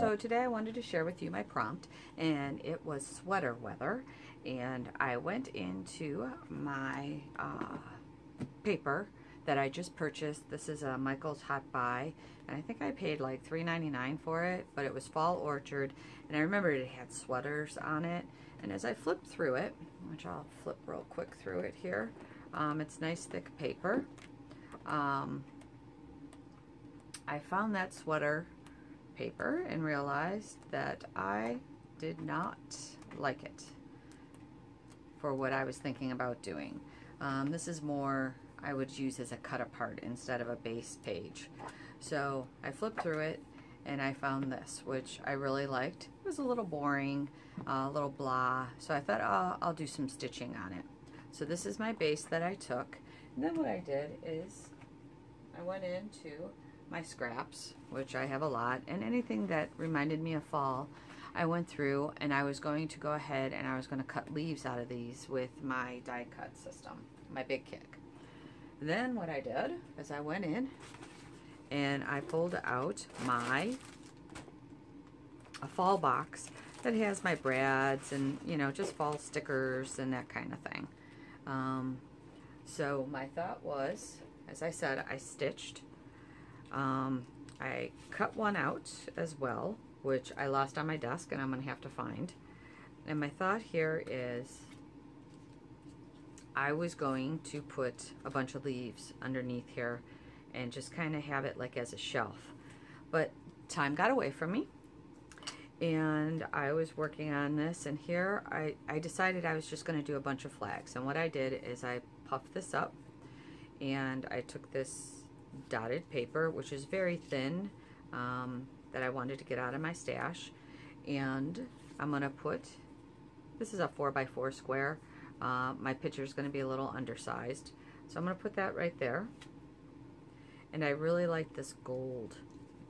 So today I wanted to share with you my prompt, and it was sweater weather. And I went into my paper that I just purchased. This is a Michael's Hot Buy, and I think I paid like $3.99 for it, but it was Fall Orchard, and I remember it had sweaters on it. And as I flipped through it, which I'll flip real quick through it here, it's nice thick paper. I found that sweater paper and realized that I did not like it for what I was thinking about doing. This is more I would use as a cut apart instead of a base page. So I flipped through it and I found this, which I really liked. It was a little boring, a little blah, so I thought I'll do some stitching on it. So this is my base that I took, and then what I did is I went into my scraps, which I have a lot, and anything that reminded me of fall, I went through and I was going to go ahead and I was going to cut leaves out of these with my die cut system, my Big Kick. Then what I did is I went in and I pulled out a fall box that has my brads and, you know, just fall stickers and that kind of thing. So my thought was, as I said, I stitched. I cut one out as well, which I lost on my desk and I'm going to have to find. And my thought here is I was going to put a bunch of leaves underneath here and just kind of have it like as a shelf. But time got away from me and I was working on this, and here I decided I was just going to do a bunch of flags. And what I did is I puffed this up and I took this dotted paper, which is very thin, that I wanted to get out of my stash, and I'm going to put, this is a 4x4 square. My picture is going to be a little undersized, so I'm going to put that right there. And I really like this gold,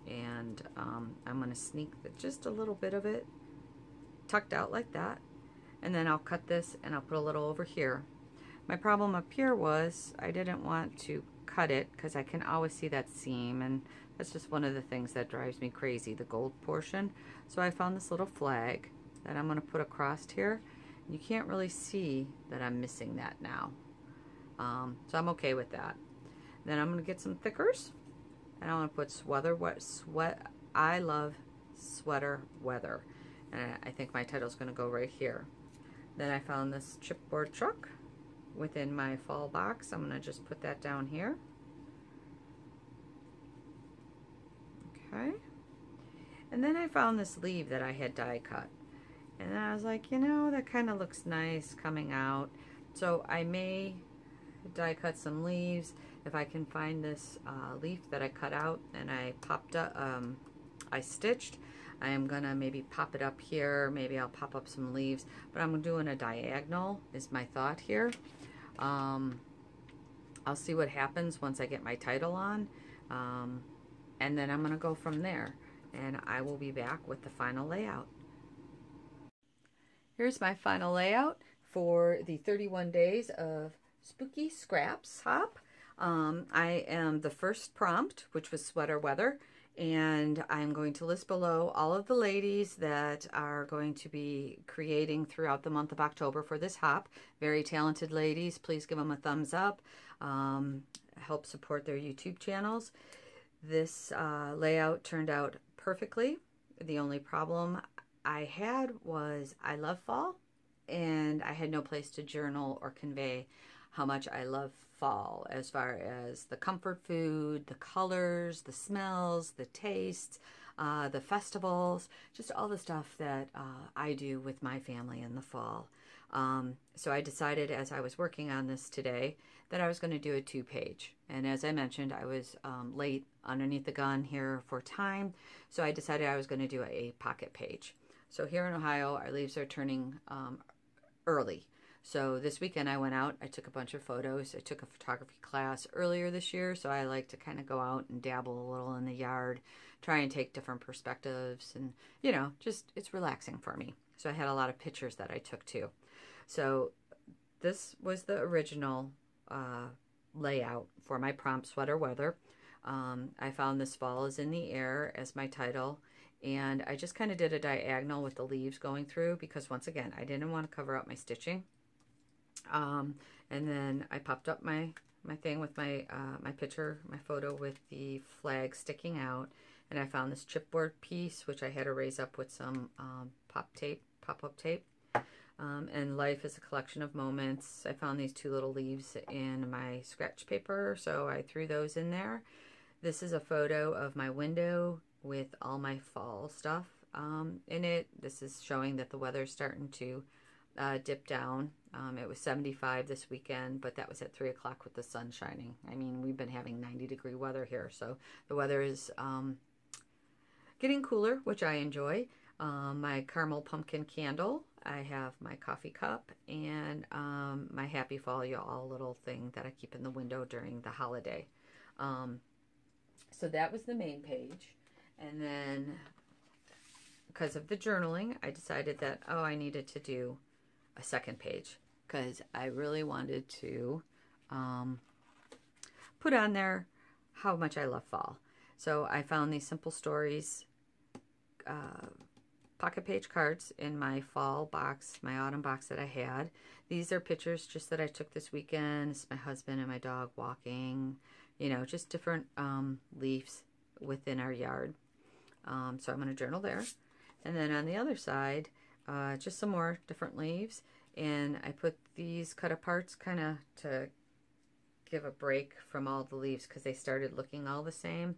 and I'm going to sneak just a little bit of it tucked out like that, and then I'll cut this and I'll put a little over here. My problem up here was I didn't want to cut it because I can always see that seam, and that's just one of the things that drives me crazy, the gold portion. So I found this little flag that I'm going to put across here. You can't really see that I'm missing that now, so I'm okay with that. Then I'm going to get some thickers, and I'm going to put I love sweater weather, and I think my title's going to go right here. Then I found this chipboard truck within my fall box. I'm going to just put that down here. Okay. And then I found this leaf that I had die cut. And then I was like, you know, that kind of looks nice coming out. So I may die cut some leaves. If I can find this leaf that I cut out and I popped up, I stitched, I am gonna maybe pop it up here. Maybe I'll pop up some leaves, but I'm doing a diagonal is my thought here. I'll see what happens once I get my title on, and then I'm gonna go from there, and I will be back with the final layout. Here's my final layout for the 31 days of Spooky Scraps Hop. I am the first prompt, which was sweater weather, and I'm going to list below all of the ladies that are going to be creating throughout the month of October for this hop. Very talented ladies. Please give them a thumbs up. Help support their YouTube channels. This layout turned out perfectly. The only problem I had was I love fall, and I had no place to journal or convey how much I love fall, as far as the comfort food, the colors, the smells, the tastes, the festivals, just all the stuff that I do with my family in the fall. So I decided as I was working on this today that I was going to do a 2-page. And as I mentioned, I was late underneath the gun here for time, so I decided I was going to do a pocket page. So here in Ohio, our leaves are turning early. So this weekend I went out, I took a bunch of photos. I took a photography class earlier this year, so I like to kind of go out and dabble a little in the yard, try and take different perspectives, and, you know, just, it's relaxing for me. So I had a lot of pictures that I took too. So this was the original layout for my prompt, Sweater Weather. I found This Fall is in the Air as my title, And I just kind of did a diagonal with the leaves going through because, once again, I didn't want to cover up my stitching. And then I popped up my thing with my my photo with the flag sticking out. And I found this chipboard piece, which I had to raise up with some pop-up tape. And life is a collection of moments. I found these two little leaves in my scratch paper, so I threw those in there. This is a photo of my window with all my fall stuff in it. This is showing that the weather's starting to dip down. It was 75 this weekend, but that was at 3 o'clock with the sun shining. I mean, we've been having 90-degree weather here, so the weather is getting cooler, which I enjoy. My caramel pumpkin candle. I have my coffee cup and my Happy Fall Y'all little thing that I keep in the window during the holiday. So that was the main page. And then, because of the journaling, I decided that, oh, I needed to do a second page because I really wanted to put on there how much I love fall. So I found these Simple Stories pocket page cards in my fall box, my autumn box that I had. These are pictures just that I took this weekend. It's my husband and my dog walking, you know, just different leaves within our yard. So I'm going to journal there. And then on the other side, just some more different leaves. And I put these cut aparts kind of to give a break from all the leaves because they started looking all the same.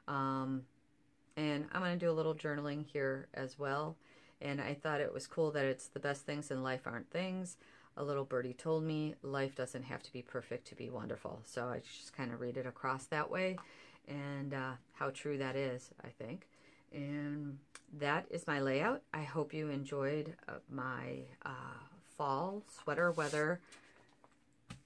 And I'm going to do a little journaling here as well. And I thought it was cool that it's the best things in life aren't things. A little birdie told me life doesn't have to be perfect to be wonderful. So I just kind of read it across that way. And how true that is, I think. And that is my layout. I hope you enjoyed my fall sweater weather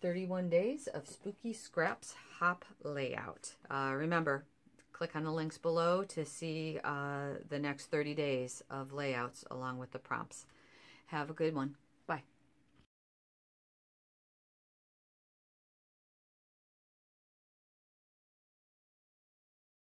31 days of spooky scraps hop layout. Remember, click on the links below to see the next 30 days of layouts along with the prompts. Have a good one. Bye.